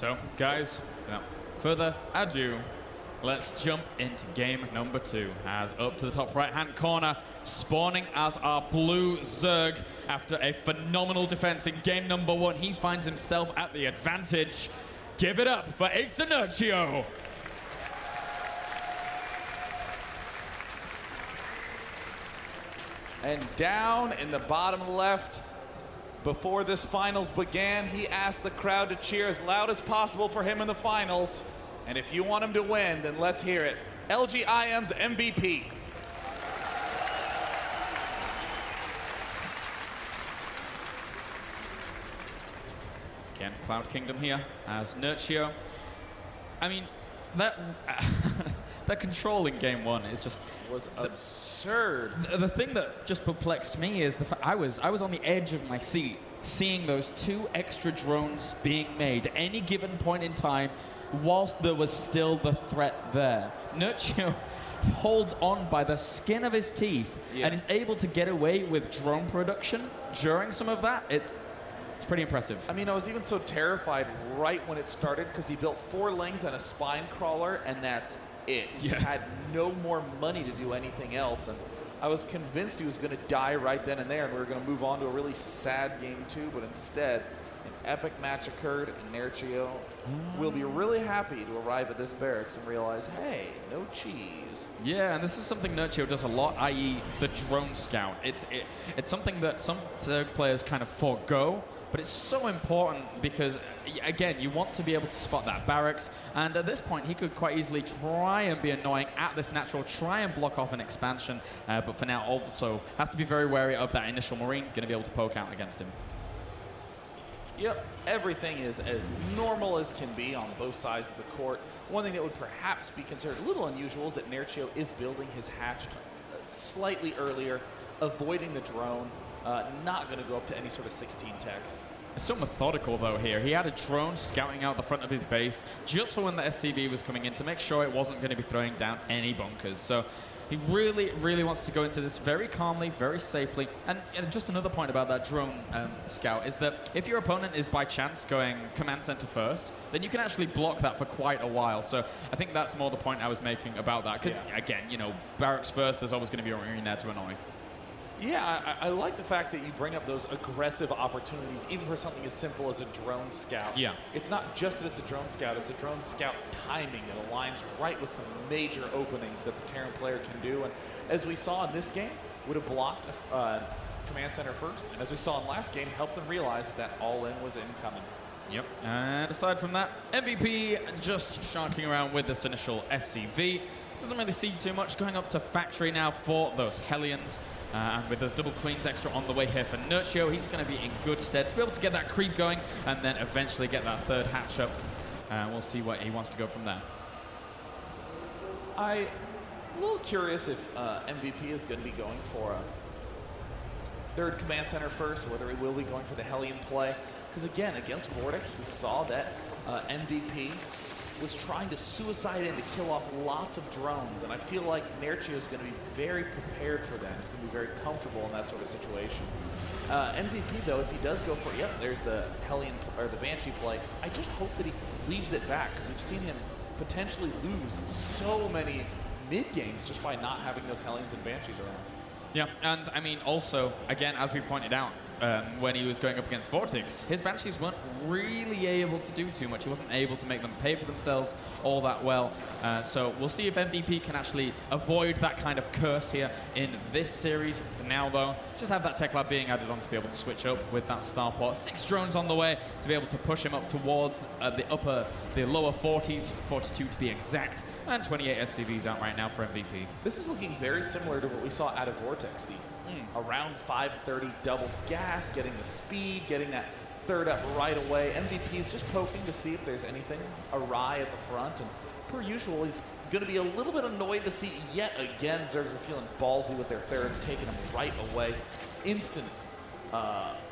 So, guys, without further ado, let's jump into game number 2. As up to the top right-hand corner, spawning as our blue Zerg. After a phenomenal defense in game number 1, he finds himself at the advantage. Give it up for Inertio. And down in the bottom left, before this finals began, he asked the crowd to cheer as loud as possible for him in the finals. And if you want him to win, then let's hear it. LG IEM's MVP. Again, Cloud Kingdom here as Inertio. I mean, that that control in game 1 is just Was absurd. The thing that just perplexed me is the fact I was on the edge of my seat, seeing those 2 extra drones being made at any given point in time, whilst there was still the threat there. Inertio holds on by the skin of his teeth and is able to get away with drone production during some of that. It's pretty impressive. I mean, I was even so terrified right when it started because he built 4 lings and a spine crawler, and that's it. He had no more money to do anything else, and I was convinced he was going to die right then and there, and we were going to move on to a really sad game 2, but instead, an epic match occurred, and Inertio will be really happy to arrive at this barracks and realize, hey, no cheese. Yeah, and this is something Inertio does a lot, i.e. the drone scout. It's something that some Zerg players kind of forego, but it's so important because, again, you want to be able to spot that barracks, and at this point he could quite easily try and be annoying at this natural, try and block off an expansion, but for now also have to be very wary of that initial Marine, going to be able to poke out against him. Yep, everything is as normal as can be on both sides of the court. One thing that would perhaps be considered a little unusual is that Inertio is building his hatch slightly earlier, avoiding the drone, not going to go up to any sort of 16 tech. It's so methodical, though, here. He had a drone scouting out the front of his base just for when the SCV was coming in to make sure it wasn't going to be throwing down any bunkers. So he really, really wants to go into this very calmly, very safely. And just another point about that drone scout is that if your opponent is by chance going command center first, then you can actually block that for quite a while. So I think that's more the point I was making about that. Because, again, you know, barracks first, there's always going to be a Marine there to annoy. Yeah, I like the fact that you bring up those aggressive opportunities, even for something as simple as a drone scout. Yeah. It's not just that it's a drone scout timing that aligns right with some major openings that the Terran player can do. And as we saw in this game, would have blocked command center first. And as we saw in last game, helped them realize that all-in was incoming. Yep, and aside from that, MVP just sharking around with this initial SCV. Doesn't really see too much. Going up to factory now for those Hellions. And with those double queens extra on the way here for Inertio, he's going to be in good stead to be able to get that creep going and then eventually get that 3rd hatch up. We'll see what he wants to go from there. I'm a little curious if MVP is going to be going for a 3rd command center first, or whether he will be going for the Hellion play. Because again, against Vortex, we saw that MVP was trying to suicide in to kill off lots of drones, and I feel like Inertio is going to be very prepared for that. He's going to be very comfortable in that sort of situation. MVP, though, if he does go for it, there's the Hellion or the Banshee play. I just hope that he leaves it back, because we've seen him potentially lose so many mid games just by not having those Hellions and Banshees around. Yeah, and I mean, also, again, as we pointed out, when he was going up against Vortex, his Banshees weren't really able to do too much. He wasn't able to make them pay for themselves all that well. So we'll see if MVP can actually avoid that kind of curse here in this series. For now, though, just have that Tech Lab being added on to be able to switch up with that Starport. 6 drones on the way to be able to push him up towards the lower 40s, 42 to be exact, and 28 SCVs out right now for MVP. This is looking very similar to what we saw out of Vortex. The around 530 double gas, getting the speed, getting that 3rd up right away. MVP is just poking to see if there's anything awry at the front, and per usual, he's going to be a little bit annoyed to see yet again Zergs are feeling ballsy with their 3rds, taking them right away. Instant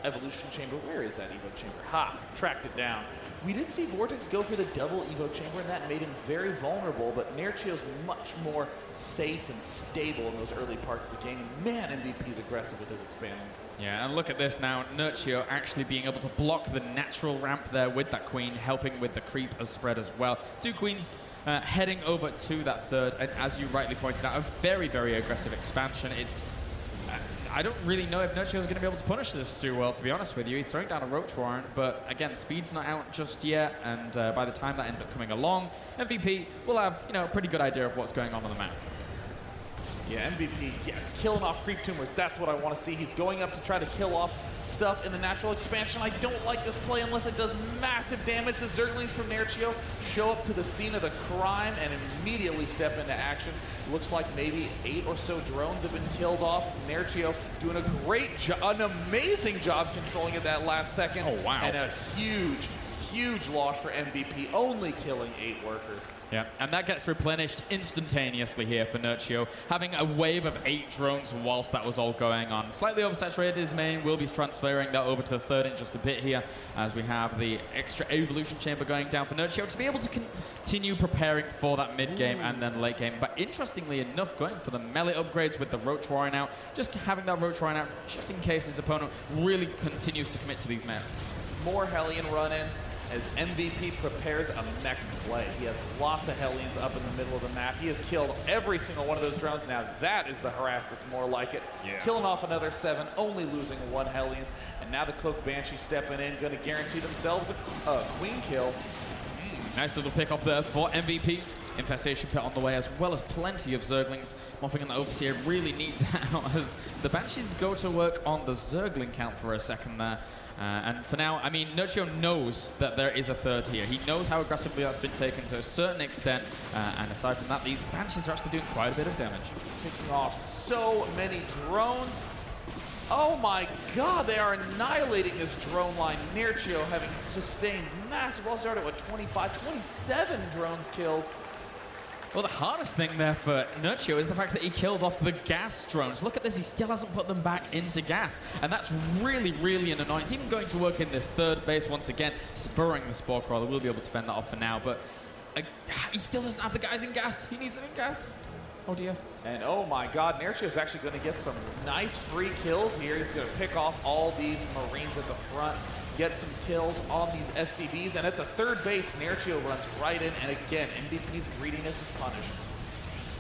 evolution chamber. Where is that Evo chamber? Ha! Tracked it down. We did see Vortex go for the double Evo chamber, and that made him very vulnerable, but Inertio's much more safe and stable in those early parts of the game. And man, MVP's aggressive with his expanding. Yeah, and look at this now. Nurtio actually being able to block the natural ramp there with that queen, helping with the creep as spread as well. Two queens heading over to that third, and as you rightly pointed out, a very, very aggressive expansion. It's I don't really know if Nurtio is going to be able to punish this too well, to be honest with you. He's throwing down a Roach Warren, but again, speed's not out just yet, and by the time that ends up coming along, MVP will have, you know, a pretty good idea of what's going on the map. Yeah, MVP, yeah, killing off creep tumors. That's what I want to see. He's going up to try to kill off stuff in the natural expansion. I don't like this play unless it does massive damage. The Zerglings from Nurtio show up to the scene of the crime and immediately step into action. Looks like maybe 8 or so drones have been killed off. Nurtio doing a great job, an amazing job controlling it that last second. Oh, wow. And a huge loss for MVP, only killing 8 workers. Yeah, and that gets replenished instantaneously here for Nurtio, having a wave of 8 drones whilst that was all going on. Slightly oversaturated his main, will be transferring that over to the third in just a bit here, as we have the extra evolution chamber going down for Nurtio to be able to continue preparing for that mid game and then late game. But interestingly enough, going for the melee upgrades with the Roach Warren out, just having that Roach Warren out just in case his opponent really continues to commit to these Mech. More Hellion run-ins as MVP prepares a Mech play. He has lots of Hellions up in the middle of the map. He has killed every single one of those drones. Now that is the harass that's more like it. Yeah. Killing off another 7, only losing 1 Hellion. And now the Cloak Banshee stepping in, going to guarantee themselves a queen kill. Nice little pick up there for MVP. Infestation Pit on the way, as well as plenty of Zerglings. Moffing and the Overseer really needs that out as the Banshees go to work on the Zergling count for a second there. And for now, I mean, Nurtio knows that there is a third here. He knows how aggressively that's been taken to a certain extent. And aside from that, these Banshees are actually doing quite a bit of damage. Picking off so many drones. Oh my god, they are annihilating this drone line. Nurtio having sustained massive. Well started with 25, 27 drones killed. Well, the hardest thing there for Nurtio is the fact that he killed off the gas drones. Look at this, he still hasn't put them back into gas. And that's really, really an annoyance. Even going to work in this third base once again, spurring the Spore Crawler. We'll be able to fend that off for now, but he still doesn't have the guys in gas. He needs them in gas. Oh dear. And oh my god, Nurtio is actually going to get some nice free kills here. He's going to pick off all these Marines at the front, get some kills on these SCVs, and at the third base, Nurtio runs right in, and again, MVP's greediness is punished.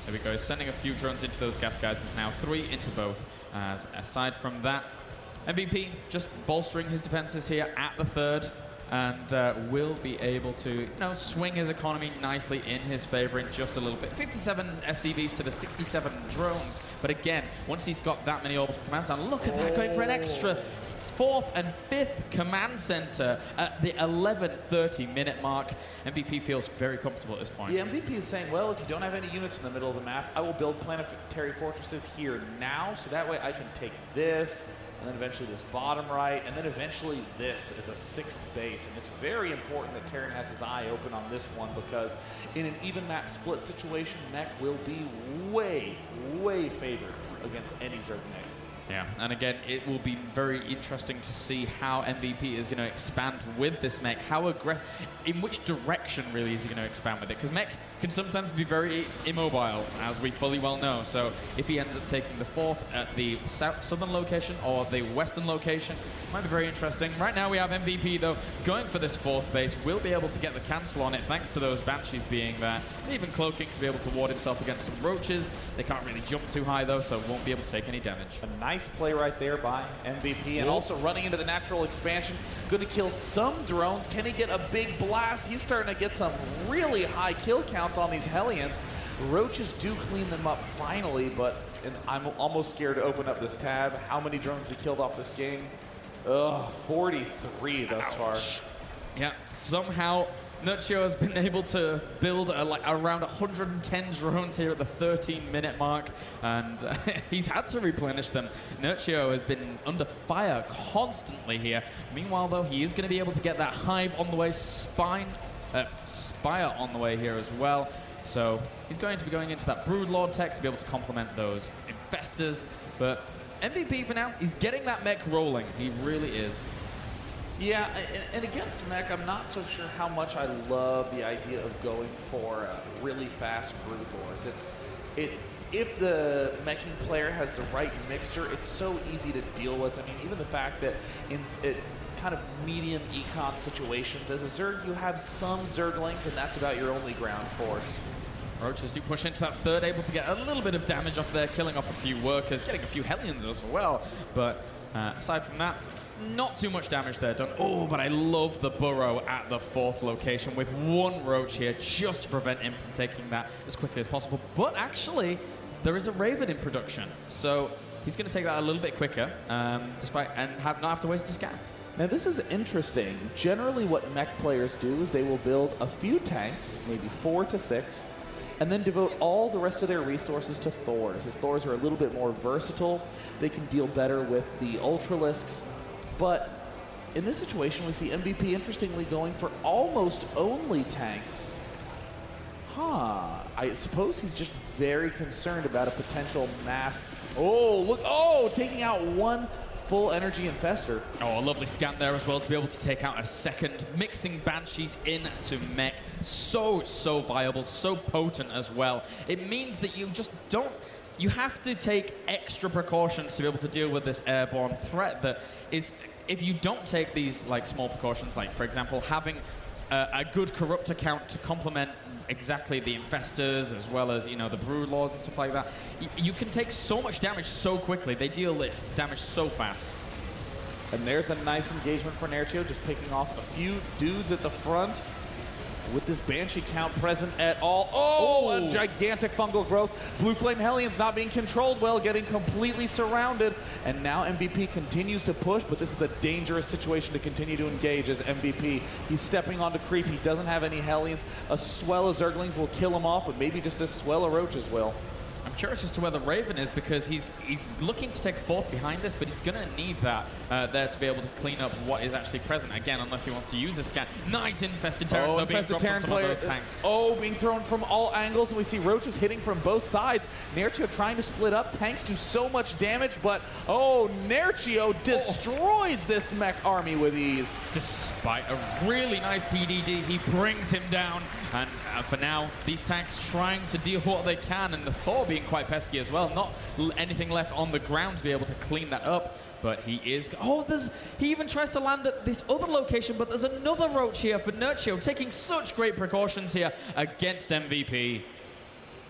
There we go, sending a few drones into those gas geysers now, 3 into both. As aside from that, MVP just bolstering his defenses here at the third, and will be able to, you know, swing his economy nicely in his favor in just a little bit. 57 SCVs to the 67 drones. But again, once he's got that many orbital command centers, look at that, going for an extra 4th and 5th command center at the 11:30 minute mark. MVP feels very comfortable at this point. Yeah, MVP is saying, well, if you don't have any units in the middle of the map, I will build planetary fortresses here now, so that way I can take this, and then eventually this bottom right, and then eventually this is a 6th base. And it's very important that Terran has his eye open on this one, because in an even map split situation, Mech will be way favored against any Zerg mechs. Yeah, and again, it will be very interesting to see how MVP is going to expand with this Mech. In which direction really is he going to expand with it? Because Mech can sometimes be very immobile, as we fully well know. So if he ends up taking the 4th at the southern location or the western location, might be very interesting. Right now we have MVP, though, going for this 4th base. Will be able to get the cancel on it thanks to those Banshees being there. And even cloaking to be able to ward himself against some roaches. They can't really jump too high, though, so won't be able to take any damage. A nice play right there by MVP, and also running into the natural expansion. Going to kill some drones. Can he get a big blast? He's starting to get some really high kill counts on these Hellions. Roaches do clean them up finally, but I'm almost scared to open up this tab. How many drones he killed off this game? 43 thus far. Yeah, somehow Nurtio has been able to build around 110 drones here at the 13-minute mark, and he's had to replenish them. Nurtio has been under fire constantly here. Meanwhile, though, he is going to be able to get that hive on the way, spire on the way here as well. So he's going to be going into that Broodlord tech to be able to complement those infestors. But MVP for now, he's getting that Mech rolling. He really is. Yeah, and against Mech, I'm not so sure how much I love the idea of going for really fast Broodlords. if the Meching player has the right mixture, it's so easy to deal with. I mean, even the fact that in kind of medium econ situations, as a Zerg, you have some Zerglings, and that's about your only ground force. Roaches do push into that third, able to get a little bit of damage off there, killing off a few workers, getting a few Hellions as well. But aside from that, not too much damage there done. Oh, but I love the burrow at the fourth location with one Roach here just to prevent him from taking that as quickly as possible. But actually, there is a Raven in production, so he's going to take that a little bit quicker, despite and not have to waste a scan. Now this is interesting. Generally what Mech players do is they will build a few tanks, maybe 4 to 6, and then devote all the rest of their resources to Thors. As Thors are a little bit more versatile, they can deal better with the Ultralisks. But in this situation, we see MVP interestingly going for almost only tanks. I suppose he's just very concerned about a potential mass. Oh, look, oh, taking out one full energy infester. Oh, a lovely scan there as well to be able to take out a second, mixing Banshees into Mech. So viable, so potent as well. It means that you just don't, you have to take extra precautions to be able to deal with this airborne threat that is, if you don't take these like small precautions, like for example, having a good corruptor count to complement exactly the infestors as well as, you know, the brood lords and stuff like that, you can take so much damage so quickly. They deal damage so fast. And there's a nice engagement for Nerchio, just picking off a few dudes at the front. With this Banshee count present at all. Oh, a gigantic fungal growth. Blue Flame Hellion's not being controlled well, getting completely surrounded. And now MVP continues to push, but this is a dangerous situation to continue to engage as MVP. He's stepping onto creep. He doesn't have any Hellions. A swell of Zerglings will kill him off, but maybe just a swell of Roaches will. I'm curious as to where the Raven is, because he's looking to take fourth behind this, but he's going to need that there to be able to clean up what is actually present. Again, unless he wants to use a scan. Nice infested Terrans being dropped from some of those tanks. Oh, being thrown from all angles, and we see Roaches hitting from both sides. Nerchio trying to split up. Tanks do so much damage, but oh, Nerchio destroys this Mech army with ease. Despite a really nice PDD, he brings him down. And for now, these tanks trying to deal what they can, and the Thor being quite pesky as well. Not anything left on the ground to be able to clean that up. But he is... Oh, he even tries to land at this other location, but there's another Roach here for Nerchio, taking such great precautions here against MVP.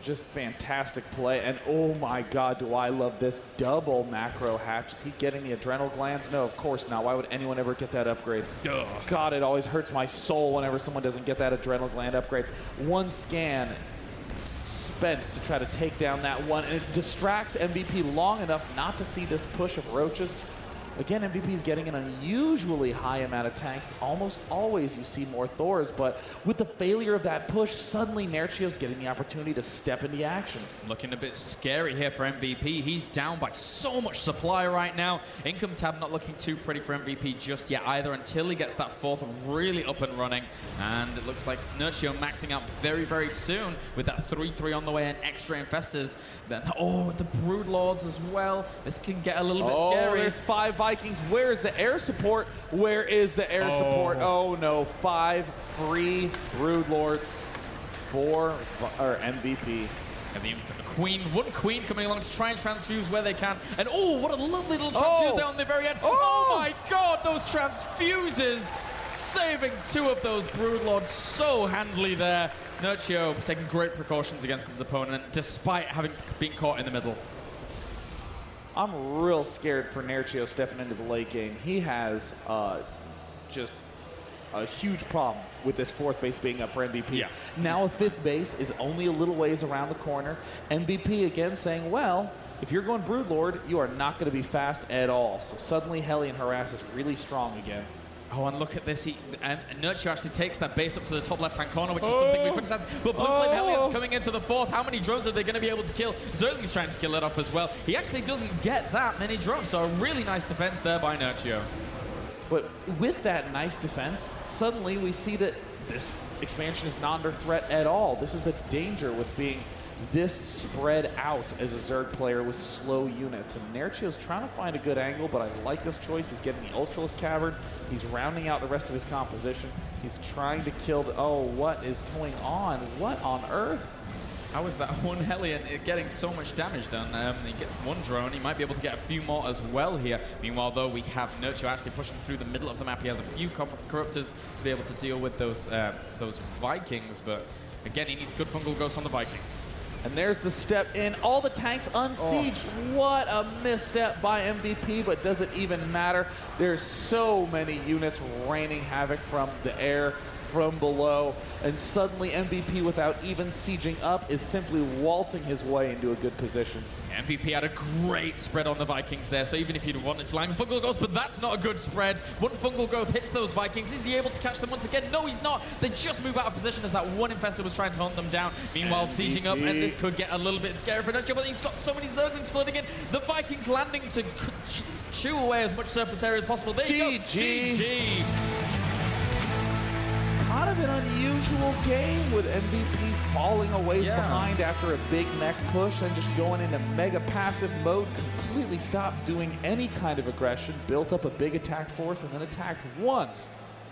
Just fantastic play, and oh my god, do I love this double macro hatch. Is he getting the adrenal glands? No, of course not. Why would anyone ever get that upgrade? Ugh. God, it always hurts my soul whenever someone doesn't get that adrenal gland upgrade. One scan spent to try to take down that one, and it distracts MVP long enough not to see this push of Roaches. Again, MVP is getting an unusually high amount of tanks. Almost always you see more Thors, but with the failure of that push, suddenly Nerchio's getting the opportunity to step into action. Looking a bit scary here for MVP. He's down by so much supply right now. Income tab not looking too pretty for MVP just yet either, until he gets that fourth really up and running. And it looks like Nerchio maxing out very soon with that 3-3 on the way and extra infestors. Then, with the brood lords as well. This can get a little bit scary. There's 5 Vikings. Where is the air support? Where is the air support? Oh no, 5 free brood lords for MVP. And the Queen, one Queen coming along to try and transfuse where they can. And what a lovely little transfuse there on the very end. Oh my god, those transfuses! Saving 2 of those brood lords so handily there. Nerchio taking great precautions against his opponent, despite having been caught in the middle. I'm real scared for Nerchio stepping into the late game. He has just a huge problem with this 4th base being up for MVP. Yeah. Now a 5th base is only a little ways around the corner. MVP again saying, well, if you're going Broodlord, you are not going to be fast at all. So suddenly Hellion harass is really strong again. Oh, and look at this. Nerchio actually takes that base up to the top left-hand corner, which is something we criticized. But Blue Flame Hellion's coming into the 4th. How many drones are they going to be able to kill? Zergling's trying to kill it off as well. He actually doesn't get that many drones, so a really nice defense there by Nerchio. But with that nice defense, suddenly we see that this expansion is not under threat at all. This is the danger with being this spread out as a Zerg player with slow units. And Nerchio's trying to find a good angle, but I like this choice. He's getting the Ultralisk Cavern. He's rounding out the rest of his composition. He's trying to kill the... Oh, what is going on? What on earth? How is that one Hellion getting so much damage done? He gets one drone. He might be able to get a few more as well here. Meanwhile, though, we have Nurture actually pushing through the middle of the map. He has a few corruptors to be able to deal with those Vikings. But again, he needs good fungal ghosts on the Vikings. And there's the step in. All the tanks unsieged. What a misstep by MVP, but does it even matter? There's so many units raining havoc from the air, from below, and suddenly MVP, without even sieging up, is simply waltzing his way into a good position. MVP had a great spread on the Vikings there, so even if he'd wanted to land Fungal Ghost, but that's not a good spread. One Fungal Ghost hits those Vikings. Is he able to catch them once again? No, he's not. They just move out of position as that one Infestor was trying to hunt them down. Meanwhile, sieging up, and this could get a little bit scary for Nurture, but he's got so many Zerglings flooding in. The Vikings landing to chew away as much surface area as possible. There you go. GG. Kind of an unusual game with MVP falling a ways behind after a big mech push and just going into mega passive mode, completely stopped doing any kind of aggression, built up a big attack force, and then attacked once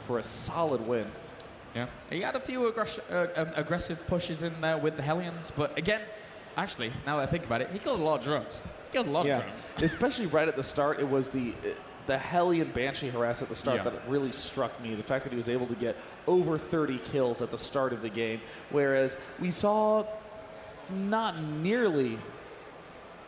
for a solid win. Yeah, he had a few aggressive pushes in there with the Hellions, but again, actually, now that I think about it, he killed a lot of drones. He killed a lot of drones. Especially right at the start, it was the Hellion banshee harass at the start that really struck me. The fact that he was able to get over 30 kills at the start of the game, whereas we saw not nearly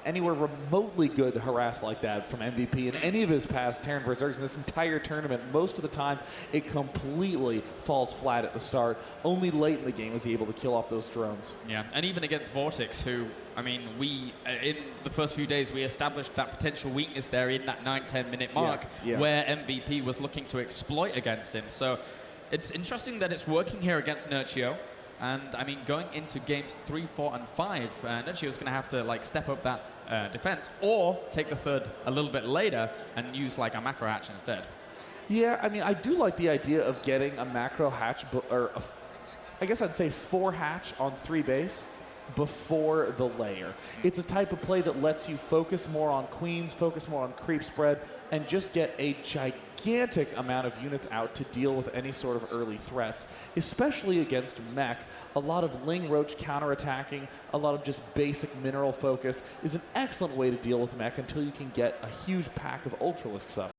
anywhere remotely good harass like that from MVP in any of his past Terran Berserks in this entire tournament. Most of the time, it completely falls flat at the start. Only late in the game is he able to kill off those drones. Yeah, and even against Vortex, who, I mean, we, in the first few days, we established that potential weakness there in that 9-10 minute mark where MVP was looking to exploit against him. So it's interesting that it's working here against Nurture. And I mean, going into games 3, 4, and 5, Nurture is going to have to like step up that defense, or take the third a little bit later and use like a macro hatch instead. Yeah, I mean, I do like the idea of getting a macro hatch, or I guess I'd say 4 hatch on 3 base before the layer. It's a type of play that lets you focus more on queens, focus more on creep spread, and just get a gigantic amount of units out to deal with any sort of early threats, especially against Mech. A lot of Ling Roach counterattacking, a lot of just basic mineral focus is an excellent way to deal with Mech until you can get a huge pack of Ultralisks up.